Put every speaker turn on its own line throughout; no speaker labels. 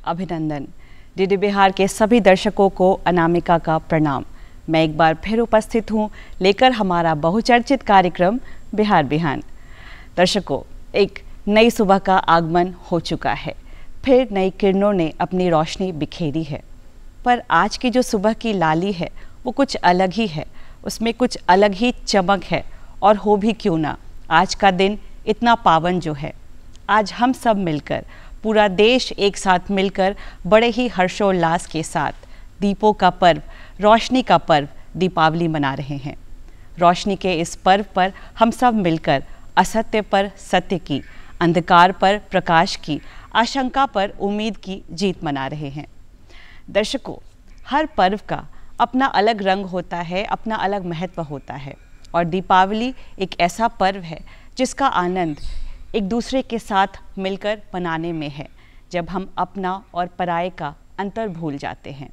अभिनंदन। डीडी बिहार के सभी दर्शकों को अनामिका का प्रणाम। मैं एक बार फिर उपस्थित हूँ लेकर हमारा बहुचर्चित कार्यक्रम बिहार बिहान। दर्शकों, एक नई सुबह का आगमन हो चुका है, फिर नई किरणों ने अपनी रोशनी बिखेरी है। पर आज की जो सुबह की लाली है वो कुछ अलग ही है, उसमें कुछ अलग ही चमक है। और हो भी क्यों ना, आज का दिन इतना पावन जो है, आज हम सब मिलकर, पूरा देश एक साथ मिलकर बड़े ही हर्षोल्लास के साथ दीपों का पर्व, रोशनी का पर्व दीपावली मना रहे हैं। रोशनी के इस पर्व पर हम सब मिलकर असत्य पर सत्य की, अंधकार पर प्रकाश की, आशंका पर उम्मीद की जीत मना रहे हैं। दर्शकों, हर पर्व का अपना अलग रंग होता है, अपना अलग महत्व होता है। और दीपावली एक ऐसा पर्व है जिसका आनंद एक दूसरे के साथ मिलकर मनाने में है, जब हम अपना और पराये का अंतर भूल जाते हैं।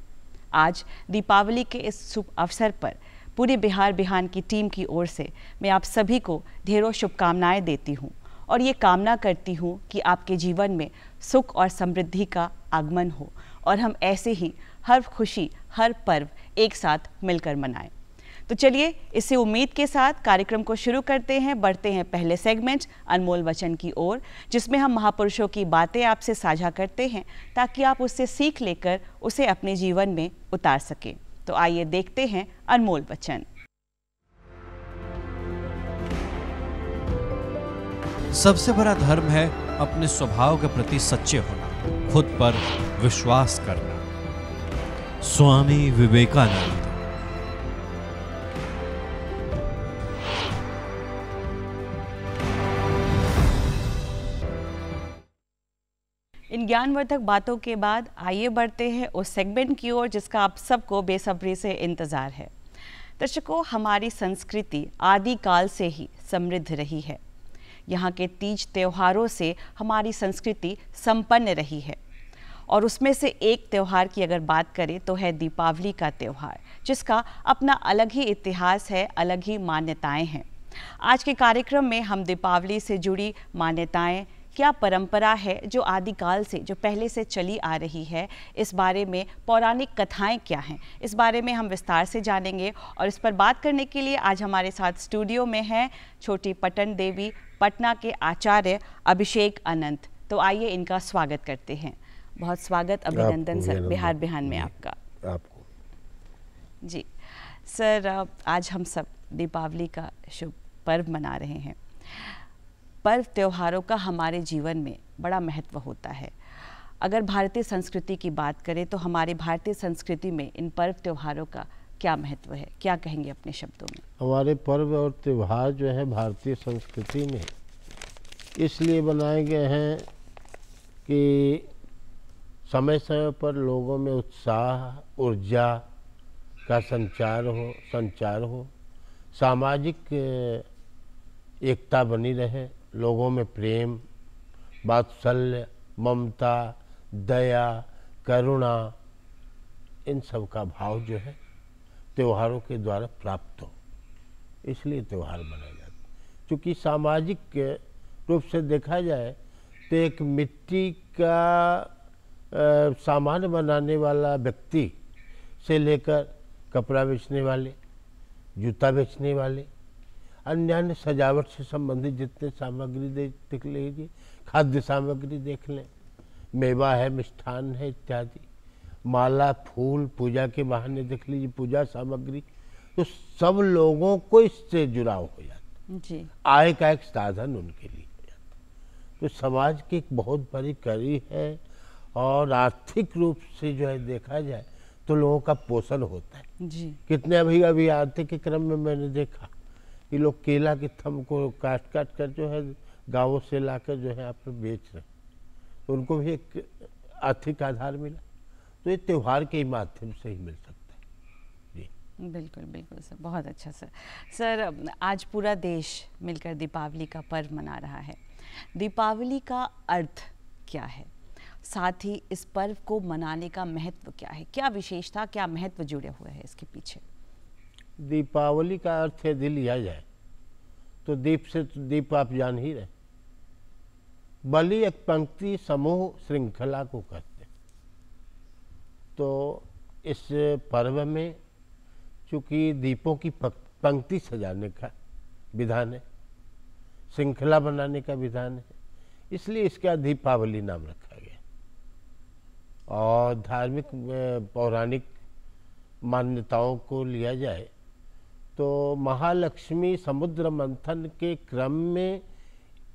आज दीपावली के इस शुभ अवसर पर पूरे बिहार बिहान की टीम की ओर से मैं आप सभी को ढेरों शुभकामनाएं देती हूं और ये कामना करती हूं कि आपके जीवन में सुख और समृद्धि का आगमन हो और हम ऐसे ही हर खुशी, हर पर्व एक साथ मिलकर मनाएं। तो चलिए, इसी उम्मीद के साथ कार्यक्रम को शुरू करते हैं। बढ़ते हैं पहले सेगमेंट अनमोल वचन की ओर, जिसमें हम महापुरुषों की बातें आपसे साझा करते हैं ताकि आप उससे सीख लेकर उसे अपने जीवन में उतार सकें। तो आइए देखते हैं अनमोल वचन।
सबसे बड़ा धर्म है अपने स्वभाव के प्रति सच्चे होना, खुद पर विश्वास करना। स्वामी विवेकानंद।
इन ज्ञानवर्धक बातों के बाद आइए बढ़ते हैं उस सेगमेंट की ओर जिसका आप सबको बेसब्री से इंतज़ार है। दर्शकों, हमारी संस्कृति आदिकाल से ही समृद्ध रही है। यहाँ के तीज त्योहारों से हमारी संस्कृति संपन्न रही है और उसमें से एक त्यौहार की अगर बात करें तो है दीपावली का त्यौहार, जिसका अपना अलग ही इतिहास है, अलग ही मान्यताएं हैं। आज के कार्यक्रम में हम दीपावली से जुड़ी मान्यताएं, क्या परंपरा है जो आदिकाल से, जो पहले से चली आ रही है, इस बारे में पौराणिक कथाएं क्या हैं, इस बारे में हम विस्तार से जानेंगे। और इस पर बात करने के लिए आज हमारे साथ स्टूडियो में हैं छोटी पटन देवी, पटना के आचार्य अभिषेक अनंत। तो आइए इनका स्वागत करते हैं। बहुत स्वागत, अभिनंदन सर बिहार बिहान में आपका।
आपको
जी सर, आज हम सब दीपावली का शुभ पर्व मना रहे हैं। पर्व त्योहारों का हमारे जीवन में बड़ा महत्व होता है। अगर भारतीय संस्कृति की बात करें तो हमारी भारतीय संस्कृति में इन पर्व त्योहारों का क्या महत्व है, क्या कहेंगे अपने शब्दों में?
हमारे पर्व और त्यौहार जो है भारतीय संस्कृति में इसलिए बनाए गए हैं कि समय समय पर लोगों में उत्साह, ऊर्जा का संचार हो, सामाजिक एकता बनी रहे, लोगों में प्रेम, वात्सल्य, ममता, दया, करुणा, इन सब का भाव जो है त्योहारों के द्वारा प्राप्त हो, इसलिए त्यौहार मनाए जाते हैं। क्योंकि सामाजिक रूप से देखा जाए तो एक मिट्टी का सामान बनाने वाला व्यक्ति से लेकर कपड़ा बेचने वाले, जूता बेचने वाले, अन्य अन्य सजावट से संबंधित जितने सामग्री देख लीजिए, खाद्य सामग्री देख लें, मेवा है, मिष्ठान है इत्यादि, माला, फूल, पूजा के बहाने देख लीजिए, पूजा सामग्री, तो सब लोगों को इससे जुड़ाव हो जाता
जी।
आय का एक साधन उनके लिए हो जाता। तो समाज की एक बहुत बड़ी कड़ी है और आर्थिक रूप से जो है देखा जाए तो लोगों का पोषण होता है
जी।
कितने अभी आर्थिक के क्रम में मैंने देखा कि लोग केला के थम को काट कर जो है गांवों से लाकर जो है यहाँ पर बेच रहे हैं, तो उनको भी एक आर्थिक आधार मिला। तो ये त्यौहार के माध्यम से ही मिल सकता है। जी
बिल्कुल बिल्कुल सर, बहुत अच्छा सर। सर, आज पूरा देश मिलकर दीपावली का पर्व मना रहा है। दीपावली का अर्थ क्या है, साथ ही इस पर्व को मनाने का महत्व क्या है, क्या विशेषता, क्या महत्व जुड़े हुए हैं इसके पीछे?
दीपावली का अर्थ यदि लिया जाए तो दीप से तो दीप आप जान ही रहे, बलि एक पंक्ति समूह श्रृंखला को कहते हैं। तो इस पर्व में चूँकि दीपों की पंक्ति सजाने का विधान है, श्रृंखला बनाने का विधान है, इसलिए इसका दीपावली नाम रखा गया। और धार्मिक पौराणिक मान्यताओं को लिया जाए तो महालक्ष्मी समुद्र मंथन के क्रम में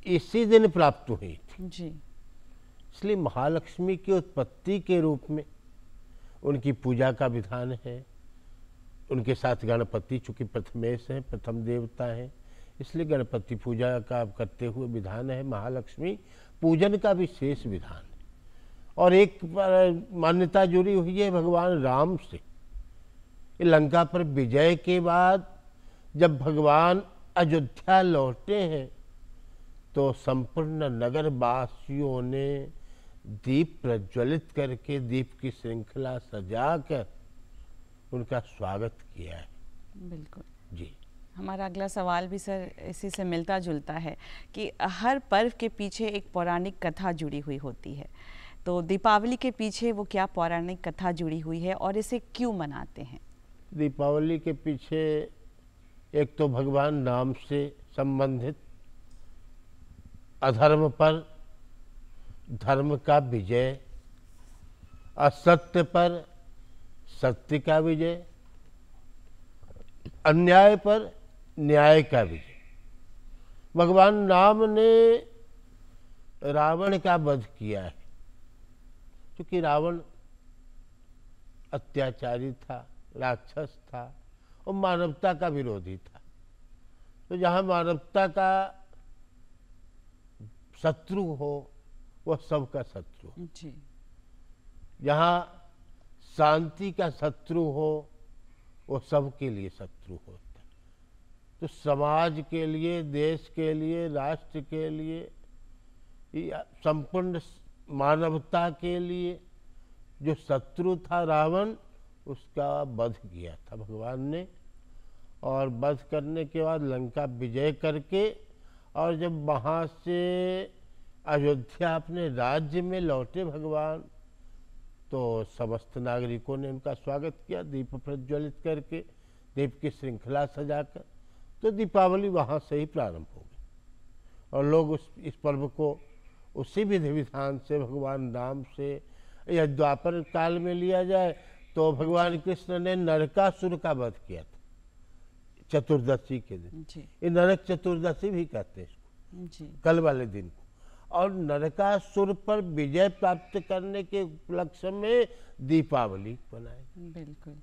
इसी दिन प्राप्त हुई थी
जी।
इसलिए महालक्ष्मी की उत्पत्ति के रूप में उनकी पूजा का विधान है। उनके साथ गणपति चूँकि प्रथमेश हैं, प्रथम देवता हैं, इसलिए गणपति पूजा का करते हुए विधान है। महालक्ष्मी पूजन का विशेष विधान है। और एक मान्यता जुड़ी हुई है भगवान राम से। लंका पर विजय के बाद जब भगवान अयोध्या लौटे हैं तो संपूर्ण नगर वासियों ने दीप प्रज्वलित करके दीप की श्रृंखला सजाकर उनका स्वागत किया है।
बिल्कुल
जी।
हमारा अगला सवाल भी सर इसी से मिलता जुलता है कि हर पर्व के पीछे एक पौराणिक कथा जुड़ी हुई होती है, तो दीपावली के पीछे वो क्या पौराणिक कथा जुड़ी हुई है और इसे क्यों मनाते हैं?
दीपावली के पीछे एक तो भगवान राम से संबंधित अधर्म पर धर्म का विजय, असत्य पर सत्य का विजय, अन्याय पर न्याय का विजय। भगवान राम ने रावण का वध किया है, क्योंकि रावण अत्याचारी था, राक्षस था और मानवता का विरोधी था। तो जहाँ मानवता का शत्रु हो वह सबका शत्रु हो,
जी।
जहाँ शांति का शत्रु हो वो सबके लिए शत्रु होता है। तो समाज के लिए, देश के लिए, राष्ट्र के लिए, संपूर्ण मानवता के लिए जो शत्रु था रावण, उसका वध किया था भगवान ने। और वध करने के बाद लंका विजय करके और जब वहाँ से अयोध्या अपने राज्य में लौटे भगवान, तो समस्त नागरिकों ने उनका स्वागत किया दीप प्रज्वलित करके, दीप की श्रृंखला सजाकर। तो दीपावली वहाँ से ही प्रारंभ हो गई और लोग इस पर्व को उसी विधि विधान से भगवान राम से, या द्वापर काल में लिया जाए तो भगवान कृष्ण ने नरकासुर का वध किया था चतुर्दशी के दिन। ये नरक चतुर्दशी भी कहते हैं इसको,
जी।
कल वाले दिन को। और नरकासुर पर विजय प्राप्त करने के उपलक्ष्य में दीपावली बनाई।
बिल्कुल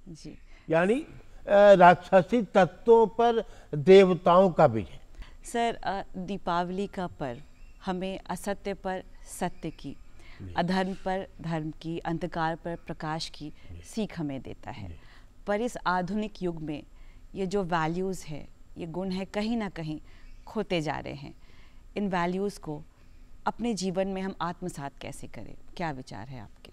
जी।
यानी राक्षसी तत्वों पर देवताओं का विजय।
सर, दीपावली का पर्व हमें असत्य पर सत्य की, अधर्म पर धर्म की, अंधकार पर प्रकाश की सीख हमें देता है। पर इस आधुनिक युग में ये जो वैल्यूज़ है, ये गुण है, कहीं ना कहीं खोते जा रहे हैं। इन वैल्यूज़ को अपने जीवन में हम आत्मसात कैसे करें? क्या विचार है आपके?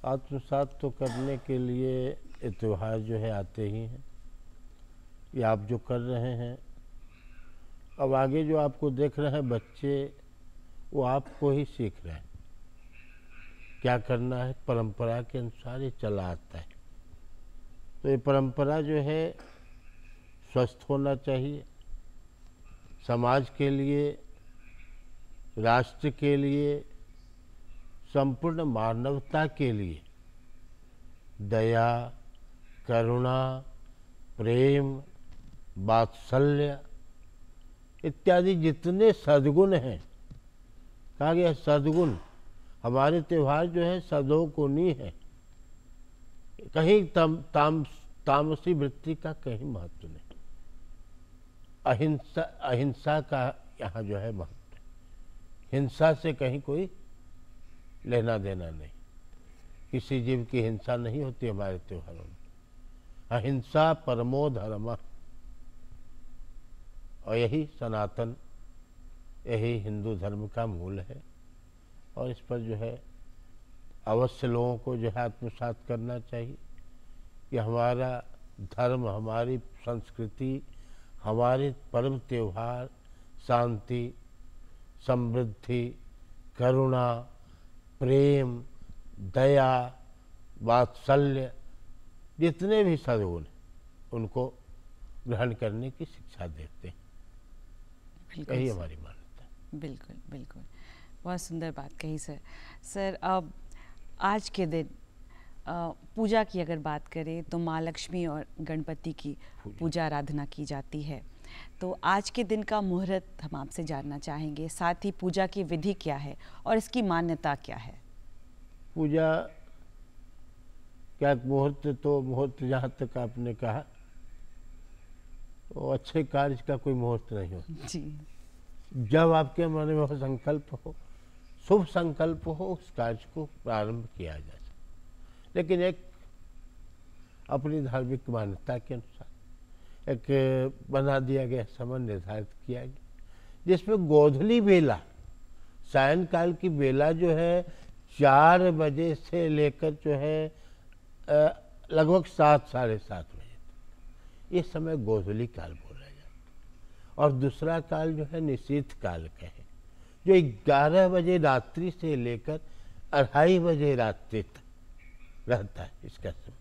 आत्मसात तो करने के लिए ये त्यौहार जो है आते ही हैं। ये आप जो कर रहे हैं, अब आगे जो आपको देख रहे हैं बच्चे, वो आपको ही सीख रहे हैं क्या करना है। परंपरा के अनुसार ये चला आता है। तो ये परंपरा जो है स्वस्थ होना चाहिए, समाज के लिए, राष्ट्र के लिए, संपूर्ण मानवता के लिए दया, करुणा, प्रेम, वात्सल्य इत्यादि जितने सद्गुण हैं, कहा गया सद्गुण। हमारे त्यौहार जो है सदोगुणी है। कहीं तामसी वृत्ति का कहीं महत्व नहीं। अहिंसा का यहाँ जो है महत्व। हिंसा से कहीं कोई लेना देना नहीं। किसी जीव की हिंसा नहीं होती हमारे त्योहारों में। अहिंसा परमो धर्मः, और यही सनातन, यही हिंदू धर्म का मूल है। और इस पर जो है अवश्य लोगों को जो है आत्मसात करना चाहिए कि हमारा धर्म, हमारी संस्कृति, हमारे पर्व त्योहार शांति, समृद्धि, करुणा, प्रेम, दया, वात्सल्य, जितने भी सद्गुण उनको ग्रहण करने की शिक्षा देते हैं।
बिल्कुल
यही
सर।
हमारी मान्यता है।
बिल्कुल बिल्कुल, बहुत सुंदर बात कही सर। सर अब आज के दिन पूजा की अगर बात करें तो माँ लक्ष्मी और गणपति की पूजा आराधना की जाती है। तो आज के दिन का मुहूर्त हम आपसे जानना चाहेंगे, साथ ही पूजा की विधि क्या है और इसकी मान्यता क्या है।
पूजा क्या मुहूर्त, तो मुहूर्त जहाँ तक आपने कहा, वो अच्छे कार्य का कोई मुहूर्त नहीं होता।
जी।
जब आपके मन में वो संकल्प हो, शुभ संकल्प हो, उस कार्य को प्रारंभ किया जा सकता। लेकिन एक अपनी धार्मिक मान्यता के अनुसार एक बना दिया गया समय निर्धारित किया गया, जिसमें गोधूली बेला, सायंकाल की बेला जो है 4 बजे से लेकर जो है लगभग 7 साढ़े 7 बजे तक, ये समय गोधूली काल बोला जाता है। और दूसरा काल जो है निशीथ काल का है, जो 11 बजे रात्रि से लेकर 2:30 बजे रात्रि तक रहता है। इसका समय,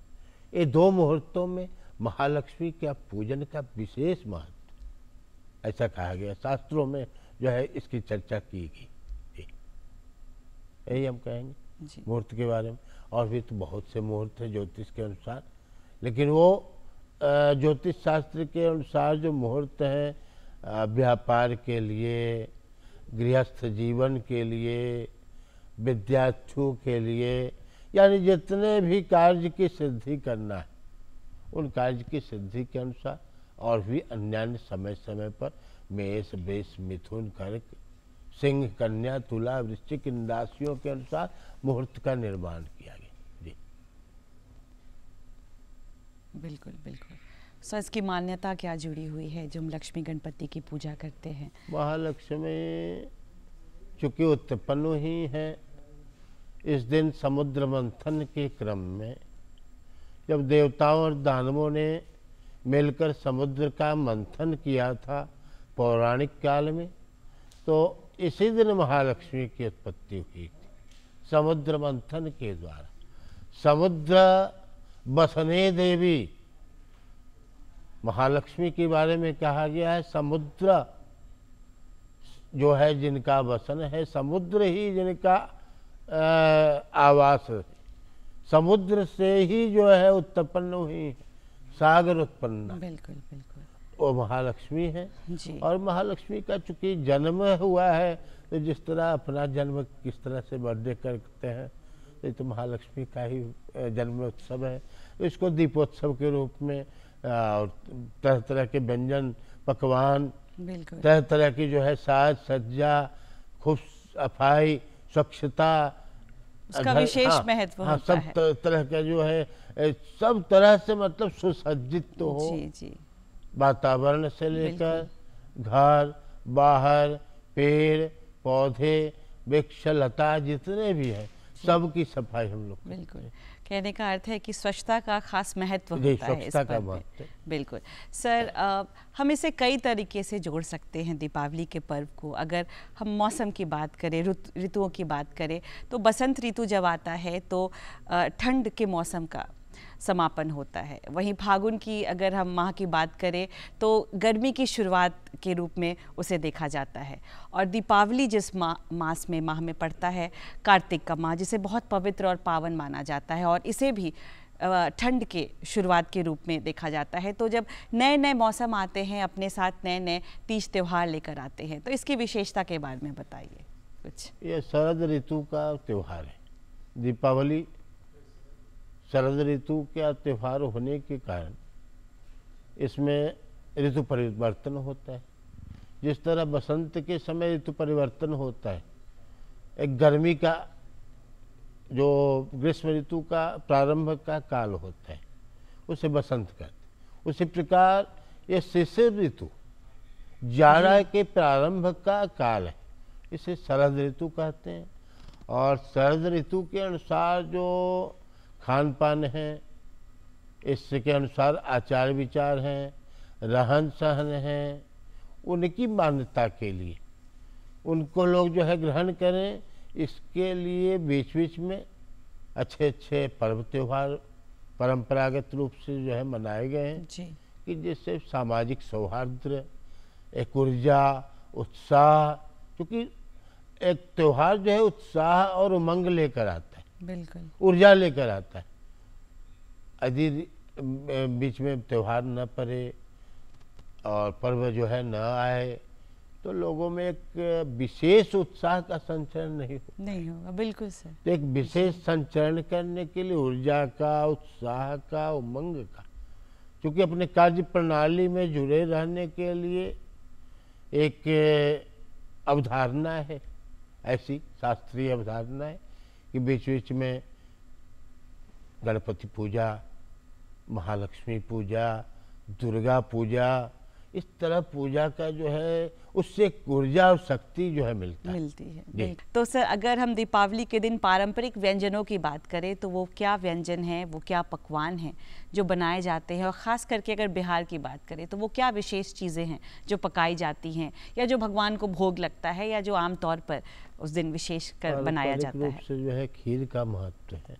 ये 2 मुहूर्तों में महालक्ष्मी के पूजन का विशेष महत्व, ऐसा कहा गया शास्त्रों में जो है इसकी चर्चा की गई। यही हम कहेंगे मुहूर्त के बारे में। और भी तो बहुत से मुहूर्त है ज्योतिष के अनुसार, लेकिन वो ज्योतिष शास्त्र के अनुसार जो मुहूर्त है व्यापार के लिए, गृहस्थ जीवन के लिए, विद्यार्थियों के लिए, यानी जितने भी कार्य की सिद्धि करना है उन कार्य की सिद्धि के अनुसार, और भी अन्य समय समय पर मेष, वृष, मिथुन, कर्क, सिंह, कन्या, तुला, वृश्चिक इन राशियों के अनुसार मुहूर्त का निर्माण किया गया। जी
बिल्कुल बिल्कुल। सो इसकी मान्यता क्या जुड़ी हुई है जो हम लक्ष्मी गणपति की पूजा करते हैं।
महालक्ष्मी चूँकि उत्पन्न हुई है इस दिन समुद्र मंथन के क्रम में, जब देवताओं और दानवों ने मिलकर समुद्र का मंथन किया था पौराणिक काल में, तो इसी दिन महालक्ष्मी की उत्पत्ति हुई थी, समुद्र मंथन के द्वारा। समुद्र बसने देवी महालक्ष्मी के बारे में कहा गया है, समुद्र जो है जिनका वसन है, समुद्र ही जिनका आवास है, समुद्र से ही जो है उत्पन्न हुई, सागर उत्पन्न।
बिल्कुल बिल्कुल,
वो महालक्ष्मी है
जी।
और महालक्ष्मी का चूंकि जन्म हुआ है, तो जिस तरह अपना जन्म किस तरह से बर्थडे करते हैं, तो महालक्ष्मी का ही जन्म उत्सव है। इसको दीपोत्सव के रूप में तरह तरह के व्यंजन, पकवान, तरह तरह की जो है साज सज्जा, खूब सफाई, स्वच्छता,
उसका विशेष महत्व होता है।
सब तरह का जो है सब तरह से मतलब सुसज्जित तो हो,
जी जी।
वातावरण से लेकर घर बाहर, पेड़ पौधे, वृक्ष लता जितने भी है सबकी सफाई हम लोग।
बिल्कुल, कहने का अर्थ है कि स्वच्छता का खास महत्व होता है इस पर्व में। बिल्कुल सर, हम इसे कई तरीके से जोड़ सकते हैं दीपावली के पर्व को। अगर हम मौसम की बात करें, ऋतुओं की बात करें, तो बसंत ऋतु जब आता है तो ठंड के मौसम का समापन होता है। वहीं फागुन की अगर हम माह की बात करें तो गर्मी की शुरुआत के रूप में उसे देखा जाता है। और दीपावली जिस माह में पड़ता है, कार्तिक का माह, जिसे बहुत पवित्र और पावन माना जाता है और इसे भी ठंड के शुरुआत के रूप में देखा जाता है। तो जब नए नए मौसम आते हैं, अपने साथ नए नए तीज त्यौहार लेकर आते हैं, तो इसकी विशेषता के बारे में बताइए कुछ।
ये शरद ऋतु का त्यौहार है। दीपावली शरद ऋतु का त्यौहार होने के कारण इसमें ऋतु परिवर्तन होता है। जिस तरह बसंत के समय ऋतु परिवर्तन होता है, एक गर्मी का जो ग्रीष्म ऋतु का प्रारंभ का काल होता है उसे बसंत कहते हैं। उसी प्रकार ये शिशिर ऋतु जाड़ा के प्रारंभ का काल है, इसे शरद ऋतु कहते हैं। और शरद ऋतु के अनुसार जो खान पान है, इसके अनुसार आचार विचार हैं, रहन सहन है, उनकी मान्यता के लिए उनको लोग जो है ग्रहण करें, इसके लिए बीच बीच में अच्छे अच्छे पर्व त्योहार परंपरागत रूप से जो है मनाए गए हैं
जी।
कि जिससे सामाजिक सौहार्द, एक ऊर्जा, उत्साह, क्योंकि एक त्योहार जो है उत्साह और उमंग लेकर आता है,
बिल्कुल।
ऊर्जा लेकर आता है। यदि बीच में त्योहार न पड़े और पर्व जो है न आए तो लोगों में एक विशेष उत्साह का संचरण
नहीं होगा। बिल्कुल सर।
तो एक विशेष संचरण करने के लिए ऊर्जा का, उत्साह का, उमंग का, क्योंकि अपने कार्य प्रणाली में जुड़े रहने के लिए एक अवधारणा है, ऐसी शास्त्रीय अवधारणा है कि बीच बीच में गणपति पूजा, महालक्ष्मी पूजा, दुर्गा पूजा, इस तरह पूजा का जो है उससे एक ऊर्जा और शक्ति जो है मिलती है।
तो सर अगर हम दीपावली के दिन पारंपरिक व्यंजनों की बात करें तो वो क्या व्यंजन हैं, वो क्या पकवान हैं जो बनाए जाते हैं, और ख़ास करके अगर बिहार की बात करें तो वो क्या विशेष चीज़ें हैं जो पकाई जाती हैं या जो भगवान को भोग लगता है या जो आमतौर पर उस दिन विशेष कर बनाया जाता है?
से जो है खीर का महत्व है,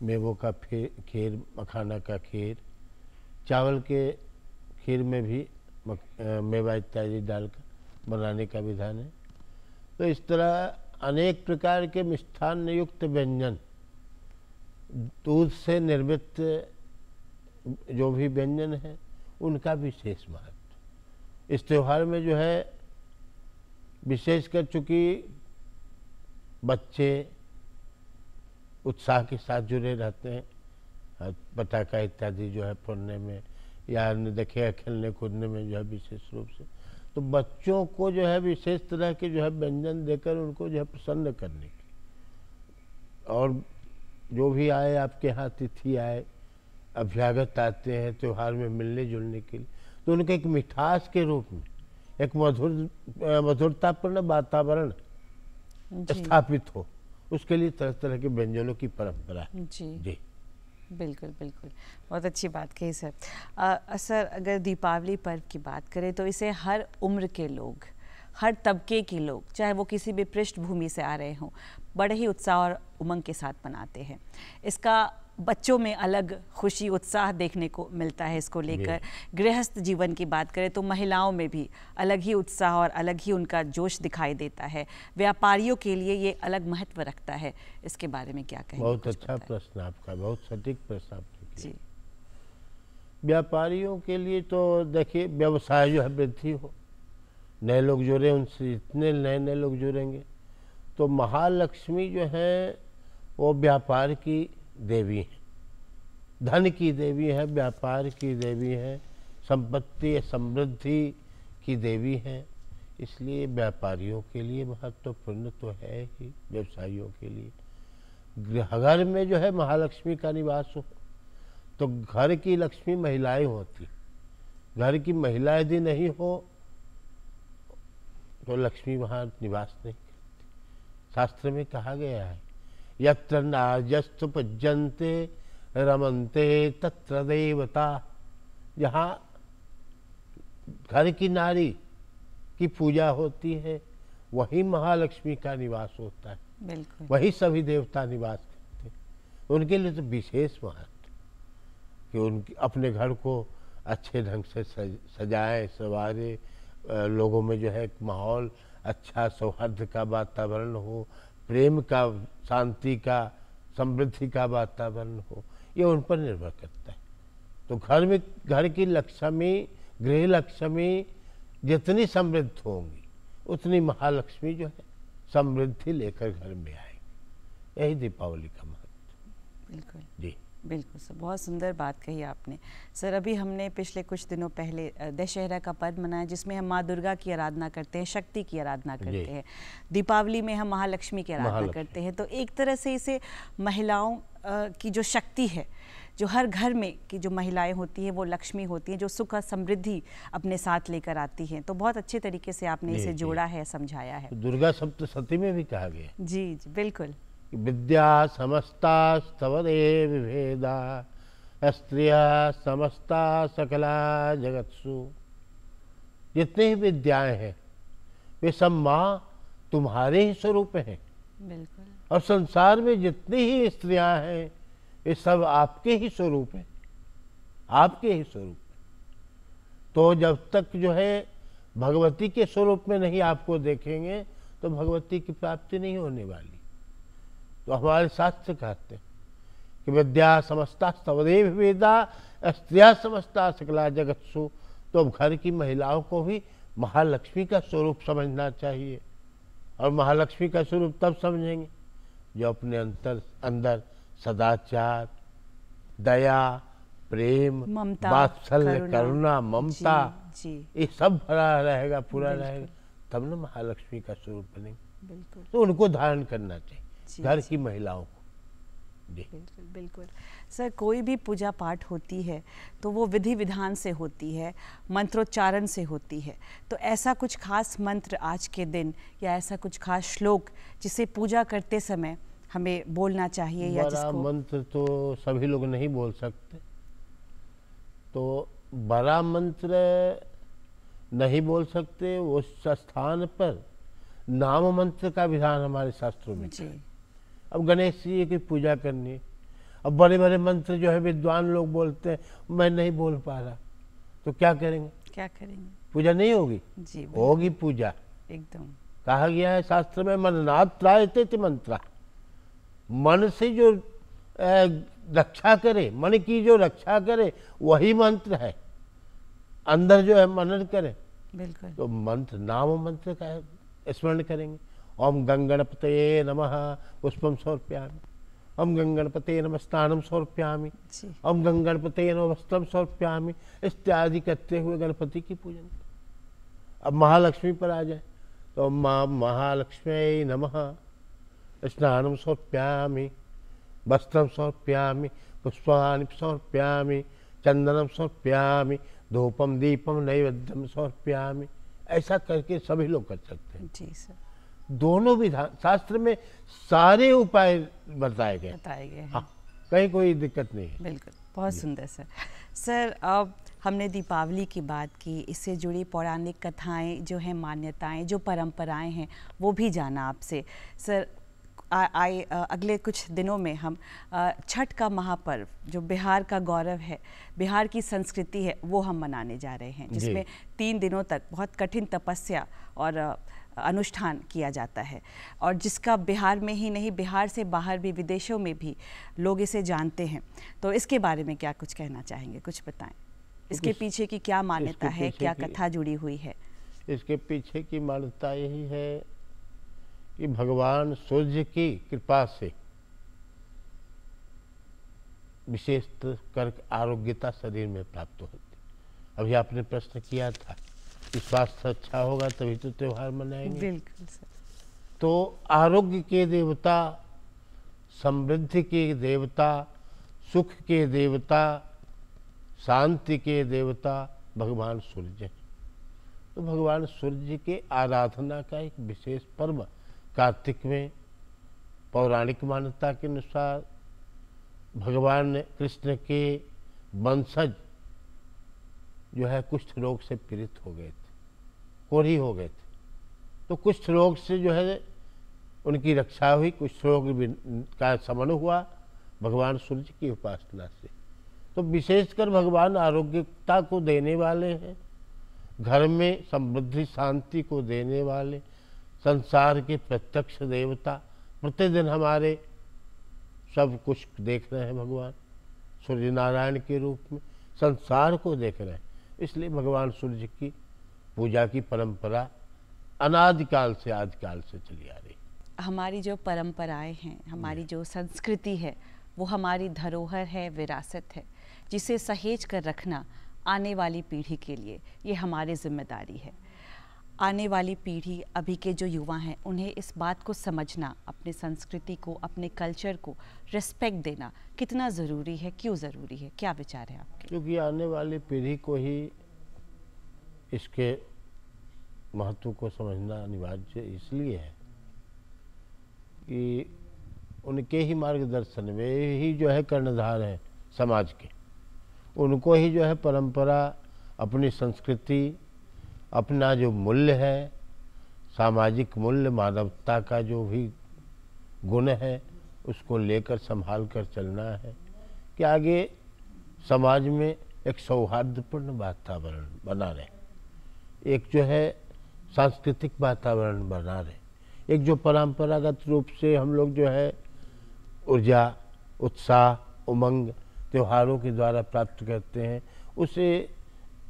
मेवों का खीर, मखाना का खीर, चावल के खीर में भी मेवा इत्यादि डालकर बनाने का विधान है। तो इस तरह अनेक प्रकार के मिष्ठान्न युक्त व्यंजन, दूध से निर्मित जो भी व्यंजन है उनका विशेष महत्व इस त्योहार में जो है विशेषकर, चूँकि बच्चे उत्साह के साथ जुड़े रहते हैं, पटाखा इत्यादि जो है फोड़ने में या देखिए खेलने कूदने में जो है विशेष रूप से, तो बच्चों को जो है विशेष तरह के जो है व्यंजन देकर उनको जो है प्रसन्न करने की, और जो भी आए आपके यहाँ अतिथि आए, अभ्यागत आते हैं त्यौहार में मिलने जुलने के लिए, तो उनके एक मिठास के रूप में एक मधुरतापूर्ण वातावरण स्थापित हो, उसके लिए तरह तरह के व्यंजनों की परंपरा है। जी
बिल्कुल बिल्कुल, बहुत अच्छी बात कही सर। सर अगर दीपावली पर्व की बात करें तो इसे हर उम्र के लोग, हर तबके के लोग, चाहे वो किसी भी पृष्ठभूमि से आ रहे हों, बड़े ही उत्साह और उमंग के साथ मनाते हैं। इसका बच्चों में अलग खुशी उत्साह देखने को मिलता है इसको लेकर। गृहस्थ जीवन की बात करें तो महिलाओं में भी अलग ही उत्साह और अलग ही उनका जोश दिखाई देता है। व्यापारियों के लिए ये अलग महत्व रखता है, इसके बारे में क्या कहेंगे?
बहुत अच्छा प्रश्न आपका, बहुत सटीक प्रश्न आपने किया। व्यापारियों के लिए तो देखिए व्यवसाय जो है वृद्धि हो, नए लोग जुड़े, उनसे इतने नए नए लोग जुड़ेंगे, तो महालक्ष्मी जो है वो व्यापार की देवी है, धन की देवी है, व्यापार की देवी है, संपत्ति समृद्धि की देवी है। इसलिए व्यापारियों के लिए महत्वपूर्ण तो है ही, व्यवसायियों के लिए। घर में जो है महालक्ष्मी का निवास हो तो घर की लक्ष्मी महिलाएं होती, घर की महिला यदि नहीं हो तो लक्ष्मी वहाँ निवास नहीं करती। शास्त्र में कहा गया है, यत्र नार्यस्तु पूज्यन्ते रमन्ते तत्र देवता। जहाँ घर की नारी की पूजा होती है वही महालक्ष्मी का निवास होता है,
बिल्कुल
वही सभी देवता निवास करते हैं। उनके लिए तो विशेष महत्व कि उनके अपने घर को अच्छे ढंग से सजाएं, संवारे, लोगों में जो है एक माहौल अच्छा, सौहार्द का वातावरण हो, प्रेम का, शांति का, समृद्धि का वातावरण हो, ये उन पर निर्भर करता है। तो घर में, घर की लक्ष्मी, गृह लक्ष्मी जितनी समृद्ध होंगी उतनी महालक्ष्मी जो है समृद्धि लेकर घर में आएगी। यही दीपावली का महत्व।
बिल्कुल
जी
बिल्कुल सर, बहुत सुंदर बात कही आपने। सर अभी हमने पिछले कुछ दिनों पहले दशहरा का पर्व मनाया जिसमें हम माँ दुर्गा की आराधना करते हैं, शक्ति की आराधना करते हैं। दीपावली में हम महालक्ष्मी की आराधना करते हैं। तो एक तरह से इसे महिलाओं की जो शक्ति है, जो हर घर में की जो महिलाएं होती हैं वो लक्ष्मी होती हैं, जो सुख और समृद्धि अपने साथ लेकर आती हैं। तो बहुत अच्छे तरीके से आपने इसे जोड़ा है, समझाया है।
दुर्गा सप्तशती में भी कहा गया।
जी जी बिल्कुल।
विद्या समस्ता स्तवदेव विभेदा स्त्रिया समस्ता सकला जगत्सु। जितने ही विद्याएं हैं वे सब माँ तुम्हारे ही स्वरूप हैं।
बिल्कुल
और संसार में जितनी ही स्त्रियां हैं ये सब आपके ही स्वरूप हैं, आपके ही स्वरूप हैं। तो जब तक जो है भगवती के स्वरूप में नहीं आपको देखेंगे तो भगवती की प्राप्ति नहीं होने वाली। तो हमारे शास्त्र कहते हैं कि विद्या समस्ता स्तवदेव वेदा स्त्रिया समस्ता सकला जगत्सु। तो अब घर की महिलाओं को भी महालक्ष्मी का स्वरूप समझना चाहिए। और महालक्ष्मी का स्वरूप तब समझेंगे जो अपने अंदर सदाचार, दया, प्रेम,
ममता,
वात्सल्य, करुणा, ममता,
जी,
ये सब भरा रहेगा, पूरा रहेगा, तब न महालक्ष्मी का स्वरूप बनेंगे।
बिल्कुल।
तो उनको धारण करना चाहिए
जी,
घर
जी।
की महिलाओं को। जी
बिल्कुल बिल्कुल। सर, कोई भी पूजा पाठ होती है तो वो विधि विधान से होती है, मंत्रोच्चारण से होती है। तो ऐसा कुछ खास मंत्र आज के दिन या ऐसा कुछ खास श्लोक जिसे पूजा करते समय हमें बोलना चाहिए या
बड़ा
जिसको
मंत्र तो सभी लोग नहीं बोल सकते, तो बड़ा मंत्र नहीं बोल सकते। उस स्थान पर नाम मंत्र का विधान हमारे शास्त्रों में
जी,
है। अब गणेश जी की पूजा करनी है, अब बड़े बड़े मंत्र जो है विद्वान लोग बोलते हैं, मैं नहीं बोल पा रहा, तो क्या करेंगे?
क्या करेंगे?
पूजा नहीं होगी?
जी,
होगी पूजा।
एकदम।
कहा गया है शास्त्र में, मननाथ त्रायते मंत्रा। मन से जो रक्षा करे, मन की जो रक्षा करे वही मंत्र है। अंदर जो है मनन करे,
बिल्कुल।
तो मंत्र नाम मंत्र का स्मरण करेंगे। ओम गंगणपतये नमः पुष्पम समर्पयामि, ओम गंगणपतये नमः स्नानम समर्पयामि,
जी,
ओम गंगणपतये नमः वस्त्रम समर्पयामि, इत्यादि करते हुए गणपति की पूजन। अब महालक्ष्मी पर आ जाए तो महालक्ष्मी नमः स्नानम समर्पयामि, वस्त्रम समर्पयामि, पुष्पाणि समर्पयामि, चंदनम समर्पयामि, धूपम दीपम नैवेद्यम समर्पयामि। ऐसा करके सभी लोग कर सकते हैं।
जी सर,
दोनों विधान शास्त्र में सारे उपाय बताए गए
हैं।
हाँ, कहीं कोई दिक्कत नहीं है।
बिल्कुल, बहुत सुंदर सर। सर, अब हमने दीपावली की बात की, इससे जुड़ी पौराणिक कथाएं जो हैं, मान्यताएं, जो परंपराएं हैं, वो भी जाना आपसे। सर, अगले कुछ दिनों में हम छठ का महापर्व, जो बिहार का गौरव है, बिहार की संस्कृति है, वो हम मनाने जा रहे हैं, जिसमें 3 दिनों तक बहुत कठिन तपस्या और अनुष्ठान किया जाता है, और जिसका बिहार में ही नहीं, बिहार से बाहर भी, विदेशों में भी लोग इसे जानते हैं। तो इसके बारे में क्या कुछ कहना चाहेंगे, कुछ बताएं। इसके पीछे की क्या मान्यता है, क्या कथा जुड़ी हुई है? इसके पीछे की मान्यता यही है कि भगवान सूर्य की कृपा से विशेष कर आरोग्यता शरीर में प्राप्त होती। अभी आपने प्रश्न किया था कि स्वास्थ्य अच्छा होगा तभी तो त्योहार मनाएंगे। बिल्कुल सर। तो आरोग्य के देवता, समृद्धि के देवता, सुख के देवता, शांति के देवता भगवान सूर्य। तो भगवान सूर्य के आराधना का एक विशेष पर्व कार्तिक में पौराणिक मान्यता के अनुसार भगवान कृष्ण के वंशज जो है कुष्ठ रोग से पीड़ित हो गए थे, कोढ़ी हो गए थे। तो कुष्ठ रोग से जो है उनकी रक्षा हुई, कुष्ठ रोग का शमन हुआ भगवान सूर्य की उपासना से। तो विशेषकर भगवान आरोग्यता को देने वाले हैं, घर में समृद्धि शांति को देने वाले, संसार के प्रत्यक्ष देवता। प्रतिदिन हमारे सब कुछ देख रहे हैं भगवान सूर्य नारायण के रूप में, संसार को देख रहे हैं। इसलिए भगवान सूर्य की पूजा की परंपरा अनादिकाल से आदिकाल से चली आ रही है। हमारी जो परंपराएं हैं, हमारी जो संस्कृति है, वो हमारी धरोहर है, विरासत है, जिसे सहेज कर रखना आने वाली पीढ़ी के लिए ये हमारी जिम्मेदारी है। आने वाली पीढ़ी, अभी के जो युवा हैं, उन्हें इस बात को समझना, अपने संस्कृति को, अपने कल्चर को रिस्पेक्ट देना कितना ज़रूरी है, क्यों ज़रूरी है, क्या विचार है आपके? क्योंकि आने वाली पीढ़ी को ही इसके महत्व को समझना अनिवार्य इसलिए है कि उनके ही मार्गदर्शन में ही जो है कर्णधार हैं समाज के। उनको ही जो है परंपरा, अपनी संस्कृति, अपना जो मूल्य है, सामाजिक मूल्य, मानवता का जो भी
गुण है उसको लेकर संभाल कर चलना है कि आगे समाज में एक सौहार्दपूर्ण वातावरण बना रहे, एक जो है सांस्कृतिक वातावरण बना रहे, एक जो परंपरागत रूप से हम लोग जो है ऊर्जा, उत्साह, उमंग त्योहारों के द्वारा प्राप्त करते हैं, उसे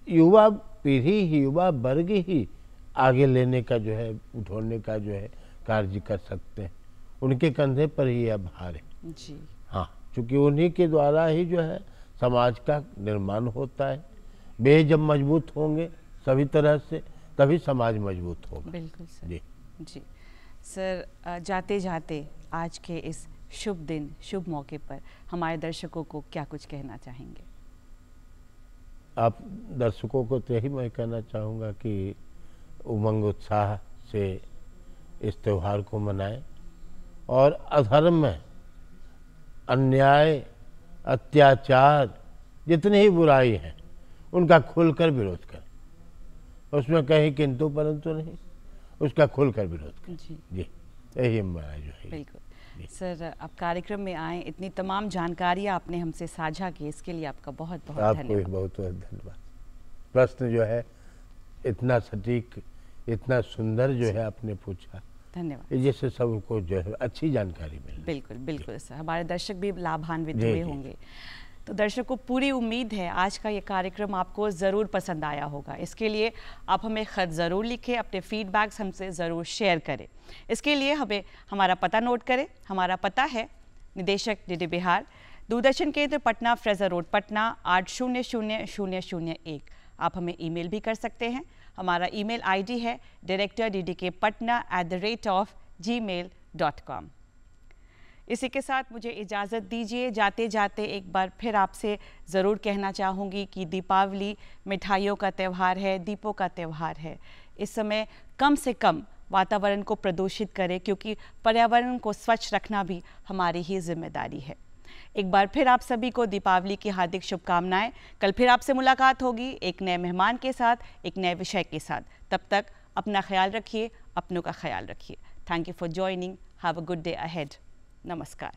युवा पीढ़ी ही, युवा वर्ग ही आगे लेने का जो है, उठाने का जो है कार्य कर सकते हैं। उनके कंधे पर ही यह भार है
जी।
हाँ, क्योंकि उन्हीं के द्वारा ही जो है समाज का निर्माण होता है। वे जब मजबूत होंगे सभी तरह से, तभी समाज मजबूत होगा।
बिल्कुल सर।
जी
जी सर, जाते जाते आज के इस शुभ दिन, शुभ मौके पर हमारे दर्शकों को क्या कुछ कहना चाहेंगे?
आप दर्शकों को तो यही मैं कहना चाहूँगा कि उमंग उत्साह से इस त्यौहार को मनाएं और अधर्म, अन्याय, अत्याचार जितनी ही बुराई हैं उनका खुलकर विरोध करें। उसमें कहीं किंतु परंतु नहीं, उसका खुलकर विरोध करें। जी यही हमारा जो है।
बिल्कुल सर, आप कार्यक्रम में आए, इतनी तमाम जानकारियाँ आपने हमसे साझा की, इसके लिए आपका बहुत बहुत
आपको
धन्यवाद।
भी बहुत बहुत धन्यवाद। प्रश्न जो है इतना सटीक, इतना सुंदर जो है आपने पूछा,
धन्यवाद।
जैसे सबको जो है अच्छी जानकारी मिले।
बिल्कुल बिल्कुल सर, हमारे दर्शक भी लाभान्वित
जी,
हुए
जी।
होंगे। तो दर्शकों, पूरी उम्मीद है आज का ये कार्यक्रम आपको ज़रूर पसंद आया होगा। इसके लिए आप हमें ख़त ज़रूर लिखें, अपने फीडबैक्स हमसे ज़रूर शेयर करें। इसके लिए हमें हमारा पता नोट करें। हमारा पता है निदेशक डीडी बिहार, दूरदर्शन केंद्र पटना, फ्रेजर रोड पटना 800001। आप हमें ईमेल भी कर सकते हैं। हमारा ईमेल आईडी है directorddkpatna@gmail.com। इसी के साथ मुझे इजाज़त दीजिए। जाते जाते एक बार फिर आपसे ज़रूर कहना चाहूँगी कि दीपावली मिठाइयों का त्यौहार है, दीपों का त्यौहार है। इस समय कम से कम वातावरण को प्रदूषित करें, क्योंकि पर्यावरण को स्वच्छ रखना भी हमारी ही जिम्मेदारी है। एक बार फिर आप सभी को दीपावली की हार्दिक शुभकामनाएं। कल फिर आपसे मुलाकात होगी एक नए मेहमान के साथ, एक नए विषय के साथ। तब तक अपना ख्याल रखिए, अपनों का ख्याल रखिए। Thank you for joining. Have a good day ahead. नमस्कार।